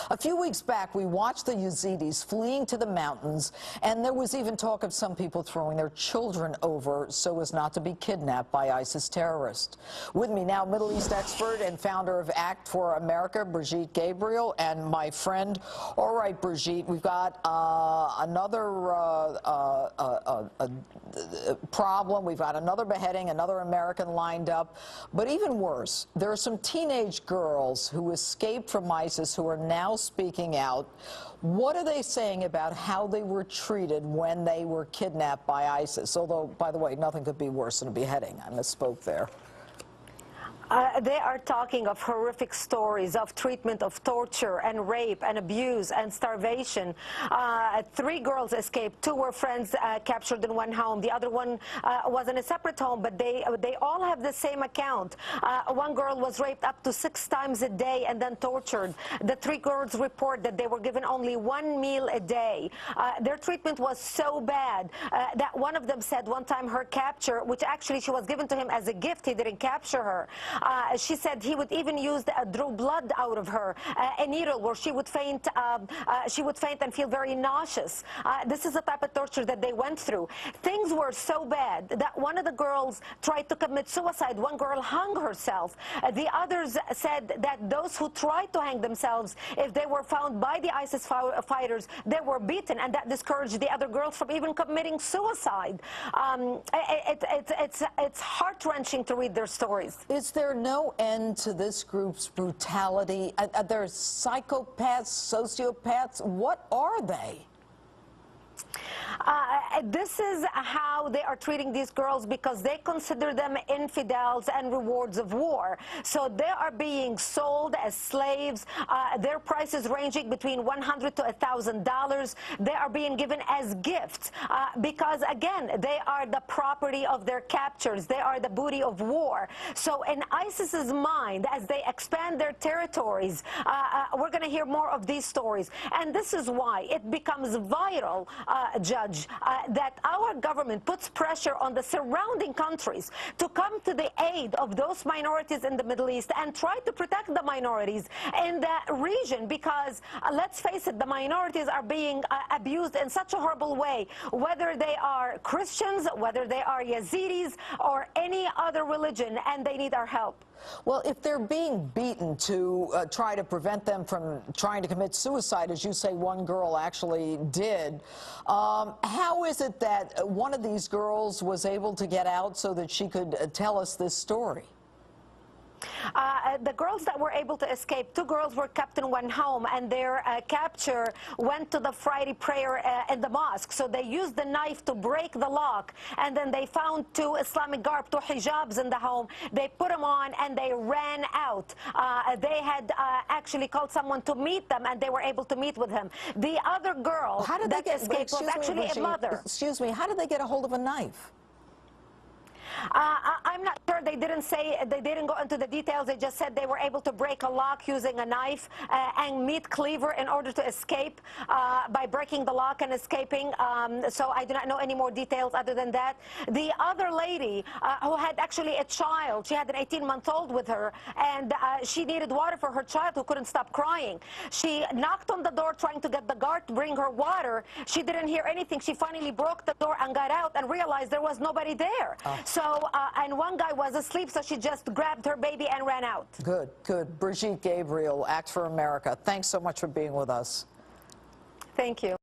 A few weeks back, we watched the Yazidis fleeing to the mountains, and there was even talk of some people throwing their children over so as not to be kidnapped by ISIS terrorists. With me now, Middle East expert and founder of Act for America, Brigitte Gabriel, and my friend. All right, Brigitte, we've got another problem. We've got another beheading, another American lined up. But even worse, there are some teenage girls who escaped from ISIS who are now speaking out. What are they saying about how they were treated when they were kidnapped by ISIS? Although, by the way, nothing could be worse than a beheading. I misspoke there. They are talking of horrific stories of treatment of torture and rape and abuse and starvation. 3 girls escaped. 2 were friends captured in one home. The other one was in a separate home, but they all have the same account. 1 girl was raped up to 6 times a day and then tortured. The 3 girls report that they were given only 1 meal a day. Their treatment was so bad that one of them said one time her capture, which actually she was given to him as a gift, he didn't capture her. She said he would even drew blood out of her, a needle where she would faint and feel very nauseous. This is the type of torture that they went through. Things were so bad that one of the girls tried to commit suicide. 1 girl hung herself. The others said that those who tried to hang themselves, if they were found by the ISIS fighters, they were beaten, and that discouraged the other girls from even committing suicide. It's heart-wrenching to read their stories. Is there no end to this group's brutality? Are there psychopaths, sociopaths? What are they? This is how they are treating these girls because they consider them infidels and rewards of war. So they are being sold as slaves. Their prices ranging between $100 to $1,000. They are being given as gifts because, again, they are the property of their captors. They are the booty of war. So in ISIS's mind, as they expand their territories, we're going to hear more of these stories. And this is why it becomes vital, Judge, that our government puts pressure on the surrounding countries to come to the aid of those minorities in the Middle East and try to protect the minorities in that region because, let's face it, the minorities are being abused in such a horrible way, whether they are Christians, whether they are Yazidis, or any other religion, and they need our help. Well, if they're being beaten to try to prevent them from trying to commit suicide, as you say 1 girl actually did, how is it that one of these girls was able to get out so that she could tell us this story? The girls that were able to escape, 2 girls were kept in one home, and their capture went to the Friday prayer in the mosque. So they used the knife to break the lock, and then they found 2 Islamic garb, 2 hijabs in the home. They put them on, and they ran out. They had actually called someone to meet them, and they were able to meet with him. The other girl that escaped was actually a mother. Excuse me, how did they get a hold of a knife? I'm not sure. They didn't say, they didn't go into the details. They just said they were able to break a lock using a knife and meat cleaver in order to escape by breaking the lock and escaping. So I do not know any more details other than that. The other lady who had actually a child, she had an 18-month-old with her, and she needed water for her child who couldn't stop crying. She knocked on the door trying to get the guard to bring her water. She didn't hear anything. She finally broke the door and got out and realized there was nobody there. And 1 guy was asleep, so she just grabbed her baby and ran out. Good, good. Brigitte Gabriel, Act for America. Thanks so much for being with us. Thank you.